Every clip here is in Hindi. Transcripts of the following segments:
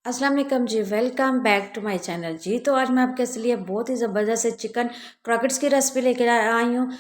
अस्सलाम वालेकुम ji. Welcome back to my channel ji. तो आज मैं आपके लिए बहुत ही ज़बरदस्त चिकन क्रॉकेट्स की रेसिपी लेकर आई हूँ।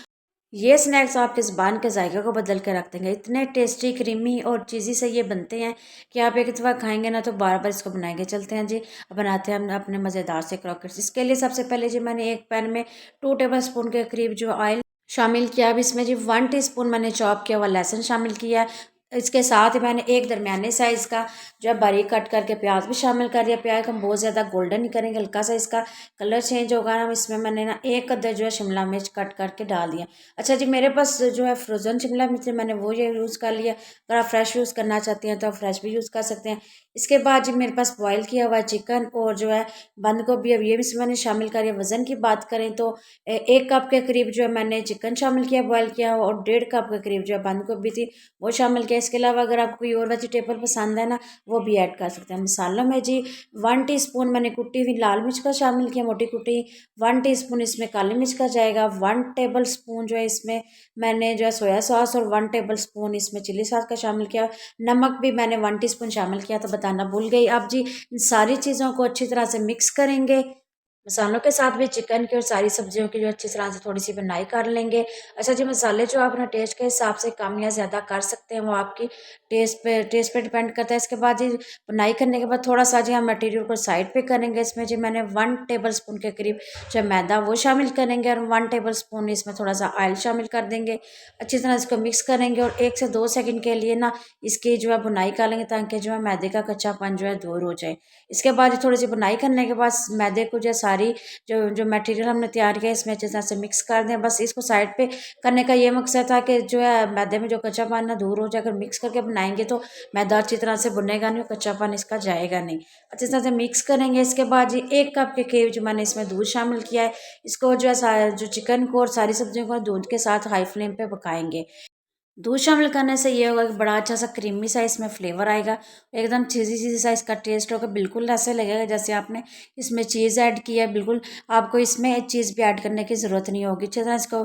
ये स्नैक्स आपके ज़बान के जायके को बदल कर रख देंगे। इतने टेस्टी, क्रीमी और चीज़ी से ये बनते हैं कि आप एक दफ़ा खाएंगे ना तो बार बार इसको बनाएंगे। चलते हैं जी, अब बनाते हैं हम अपने मज़ेदार से क्रॉकेट्स। इसके लिए सबसे पहले जी मैंने एक पैन में 2 टेबल स्पून के करीब जो ऑयल शामिल किया। अब इसमें जी 1 टीस्पून मैंने चॉप किया हुआ लहसुन शामिल किया है। इसके साथ ही मैंने एक दरमियाने साइज़ का जो है बारीक कट करके प्याज भी शामिल कर दिया। प्याज को हम बहुत ज़्यादा गोल्डन नहीं करेंगे, हल्का सा इसका कलर चेंज होगा ना। इसमें मैंने ना एक अदर जो है शिमला मिर्च कट करके डाल दिया। अच्छा जी, मेरे पास जो है फ्रोज़न शिमला मिर्च है, मैंने वो ये यूज़ कर लिया। अगर आप फ्रेश यूज़ करना चाहती हैं तो आप फ्रेश भी यूज़ कर सकते हैं। इसके बाद जी मेरे पास बॉयल किया हुआ चिकन और जो है बंद गोभी, अब ये भी मैंने शामिल कर दिया। वज़न की बात करें तो 1 कप के करीब जो है मैंने चिकन शामिल किया बॉयल किया हुआ, और 1.5 कप के करीब जो है बंद गोभी थी वो शामिल किया। इसके अलावा अगर आपको कोई और वेजिटेबल पसंद है ना, वो भी ऐड कर सकते हैं। मसालों में जी 1 टीस्पून मैंने कुटी हुई लाल मिर्च का शामिल किया, मोटी कुटी। 1 टीस्पून इसमें काली मिर्च का जाएगा। 1 टेबल स्पून जो है इसमें मैंने जो है सोया सॉस, और 1 टेबल स्पून इसमें चिली सॉस का शामिल किया। नमक भी मैंने 1 टीस्पून शामिल किया, तो बताना भूल गई। अब जी इन सारी चीज़ों को अच्छी तरह से मिक्स करेंगे। मसालों के साथ भी चिकन की और सारी सब्जियों की जो अच्छी तरह से थोड़ी सी बनाई कर लेंगे। अच्छा जी, मसाले जो आप अपना टेस्ट के हिसाब से कम या ज़्यादा कर सकते हैं, वो आपकी टेस्ट पे डिपेंड करता है। इसके बाद जी बनाई करने के बाद थोड़ा सा जी हम मटेरियल को साइड पे करेंगे। इसमें जी मैंने 1 टेबल स्पून के करीब जो है मैदा वो शामिल करेंगे, और 1 टेबल स्पून इसमें थोड़ा सा ऑयल शामिल कर देंगे। अच्छी तरह इसको मिक्स करेंगे और 1 से 2 सेकंड के लिए ना इसकी जो है बुनाई कर लेंगे, ताकि जो है मैदे का कच्चापन जो है दूर हो जाए। इसके बाद थोड़ी सी बुनाई करने के बाद मैदे को जो है सारी जो जो मटेरियल हमने तैयार किया इसमें अच्छी तरह से मिक्स कर दें। बस इसको साइड पे करने का ये मकसद था कि जो है मैदे में जो कच्चापन ना दूर हो जाए। अगर मिक्स करके बनाएंगे तो मैदा अच्छी तरह से बुनेगा नहीं, कच्चापन इसका जाएगा नहीं। अच्छी तरह से मिक्स करेंगे। इसके बाद जी 1 कप के करीब जो मैंने इसमें दूध शामिल किया है, इसको जो है जो चिकन को और सारी सब्जियों को दूध के साथ हाई फ्लेम पे पकाएंगे। दूध शामिल करने से ये होगा कि बड़ा अच्छा सा क्रीमी सा इसमें फ्लेवर आएगा, एकदम चीज़ी चीज़ी सा इसका टेस्ट होगा। बिल्कुल ऐसे लगेगा जैसे आपने इसमें चीज़ ऐड किया है। बिल्कुल आपको इसमें चीज़ भी ऐड करने की ज़रूरत नहीं होगी। अच्छी तरह इसको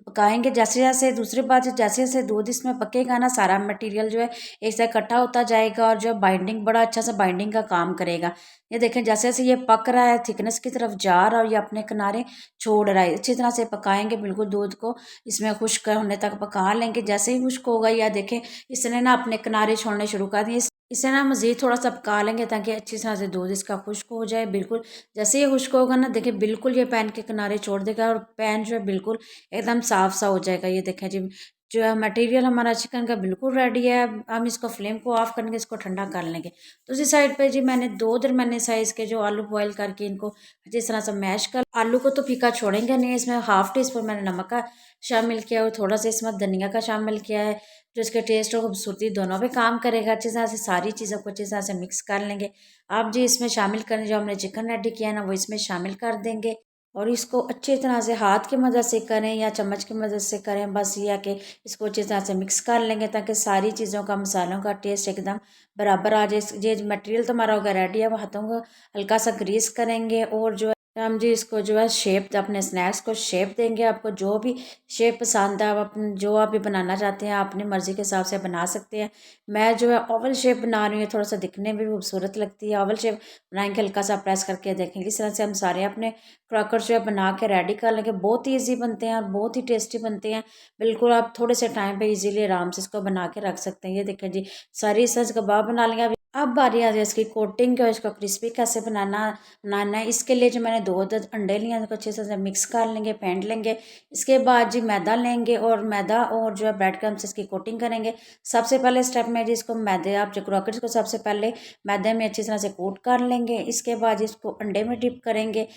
पकाएंगे। जैसे जैसे दूसरी बात, जैसे जैसे दूध इसमें पकेगा ना, सारा मटेरियल जो है एक साथ इकट्ठा होता जाएगा, और जो बाइंडिंग बड़ा अच्छा सा बाइंडिंग का काम करेगा। ये देखें, जैसे जैसे ये पक रहा है, थिकनेस की तरफ जा रहा है और ये अपने किनारे छोड़ रहा है। अच्छी तरह से पकाएंगे, बिल्कुल दूध को इसमें खुश्क होने तक पका लेंगे। जैसे ही खुश्क होगा, या देखें इसने ना अपने किनारे छोड़ने शुरू कर दिए, इसे ना मज़ीद थोड़ा सा पका लेंगे ताकि अच्छी तरह से दूध इसका खुश्क हो जाए। बिल्कुल जैसे ये खुश्क होगा ना, देखिए बिल्कुल ये पैन के किनारे छोड़ देगा, और पैन जो है बिल्कुल एकदम साफ सा हो जाएगा। ये देखें जी, जो है मटेरियल हमारा चिकन का बिल्कुल रेडी है। अब हम इसको फ्लेम को ऑफ करेंगे, इसको ठंडा कर लेंगे। दूसरी साइड पे जी मैंने 2 दरमियाने साइज़ के जो आलू बॉयल करके इनको जिस तरह से मैश कर, आलू को तो फीका छोड़ेंगे नहीं। इसमें 1/2 टीस्पून मैंने नमक का शामिल किया, और थोड़ा सा इसमें धनिया का शामिल किया है, जो इसके टेस्ट और खूबसूरती दोनों पे काम करेगा। अच्छी तरह से सारी चीज़ों को अच्छी तरह से मिक्स कर लेंगे। आप जी इसमें शामिल करें, जो हमने चिकन रेडी किया है ना, वो इसमें शामिल कर देंगे, और इसको अच्छी तरह से हाथ की मदद से करें या चम्मच की मदद से करें। बस ये है कि इसको अच्छी तरह से मिक्स कर लेंगे ताकि सारी चीज़ों का, मसालों का टेस्ट एकदम बराबर आ जाए। ये मटेरियल तो हमारा होगा रेडी है, वो हाथों को हल्का सा ग्रीस करेंगे, और जो हम जी इसको जो है शेप, अपने स्नैक्स को शेप देंगे। आपको जो भी शेप पसंद है, आप अपने जो आप भी बनाना चाहते हैं आप अपनी मर्ज़ी के हिसाब से बना सकते हैं। मैं जो है ओवल शेप बना रही हूँ, थोड़ा सा दिखने में भी खूबसूरत लगती है। ओवल शेप बनाएंगे, हल्का सा प्रेस करके देखेंगे। इस तरह से हम सारे अपने क्रॉकर्स जो है बना के रेडी कर लेंगे। बहुत ही ईजी बनते हैं और बहुत ही टेस्टी बनते हैं। बिल्कुल आप थोड़े से टाइम पे इजीली आराम से इसको बना के रख सकते हैं। ये देखें जी, सारी सज कबाब बना लेंगे। अब बारी आ जाए इसकी कोटिंग और इसको क्रिस्पी कैसे बनाना है। इसके लिए जो मैंने 2 अंडे लिए हैं, उसको अच्छे से मिक्स कर लेंगे, फेंट लेंगे। इसके बाद जी मैदा लेंगे, और मैदा और जो है ब्रेड क्रम्ब से इसकी कोटिंग करेंगे। सबसे पहले स्टेप में जी इसको मैदे, आप जो क्रॉकर्स को सबसे पहले मैदे में अच्छी तरह से कोट कर लेंगे। इसके बाद इसको अंडे में डिप करेंगे।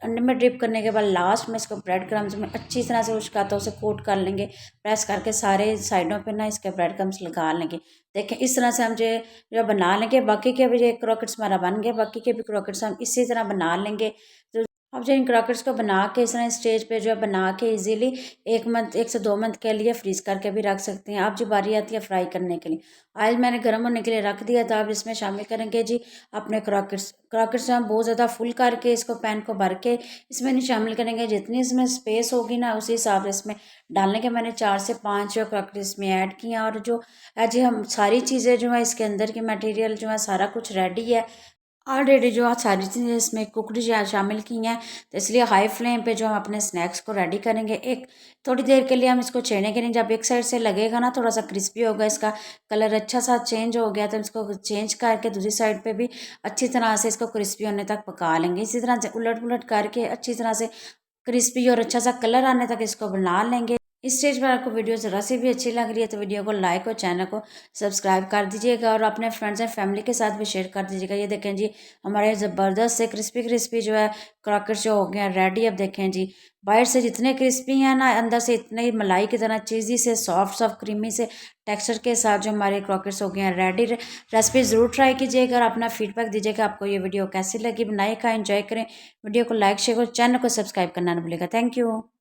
अंडे में डिप करने के बाद लास्ट में इसको ब्रेड क्रम्स में अच्छी तरह से उसका तो उसे कोट कर लेंगे। प्रेस करके सारे साइडों पे ना इसके ब्रेड क्रम्स लगा लेंगे। देखें इस तरह से हम जो बना लेंगे। बाकी के भी जो क्रॉकेट्स हमारा बन गए, बाकी के भी क्रॉकेट्स हम इसी तरह बना लेंगे। तो अब जो इन क्रॉकेट्स को बना के इस तरह स्टेज पे जो है बना के इजीली 1 से 2 मंथ के लिए फ्रीज करके भी रख सकते हैं। अब जो बारी आती है फ्राई करने के लिए, ऑयल मैंने गर्म होने के लिए रख दिया था। अब इसमें शामिल करेंगे जी अपने क्रॉकेट्स। क्रॉकेट्स हम बहुत ज़्यादा फुल करके इसको पैन को भर के इसमें नहीं शामिल करेंगे। जितनी इसमें स्पेस होगी ना, उसी हिसाब से इसमें डालने के मैंने 4 से 5 जो क्रॉकेट्स इसमें ऐड किए और जो जी हम सारी चीज़ें जो है इसके अंदर की मटेरियल जो है सारा कुछ रेडी है। ऑलरेडी जो सारी चीज़ें इसमें कुकड शामिल की हैं, तो इसलिए हाई फ्लेम पे जो हम अपने स्नैक्स को रेडी करेंगे। एक थोड़ी देर के लिए हम इसको छेड़ेंगे नहीं। जब एक साइड से लगेगा ना थोड़ा सा क्रिस्पी होगा, इसका कलर अच्छा सा चेंज हो गया, तो इसको चेंज करके दूसरी साइड पे भी अच्छी तरह से इसको क्रिस्पी होने तक पका लेंगे। इसी तरह से उलट पुलट करके अच्छी तरह से क्रिस्पी और अच्छा सा कलर आने तक इसको बना लेंगे। इस स्टेज पर आपको वीडियो ज़रा सी भी अच्छी लग रही है तो वीडियो को लाइक और चैनल को सब्सक्राइब कर दीजिएगा और अपने फ्रेंड्स एंड फैमिली के साथ भी शेयर कर दीजिएगा। ये देखें जी, हमारे ज़बरदस्त से क्रिस्पी क्रिस्पी जो है क्रॉकर्स जो हो गए हैं रेडी। अब देखें जी, बाहर से जितने क्रिस्पी हैं ना, अंदर से इतने ही मलाई की तरह चीज़ी से सॉफ्ट सॉफ्ट क्रीमी से टेक्सचर के साथ जो हमारे क्रॉकर्स हो गए हैं रेडी। रेसिपी ज़रूर ट्राई कीजिएगा और अपना फीडबैक दीजिएगा आपको ये वीडियो कैसी लगी। बनाए खाएं, एंजॉय करें। वीडियो को लाइक शेयर और चैनल को सब्सक्राइब करना ना भूलिएगा। Thank you.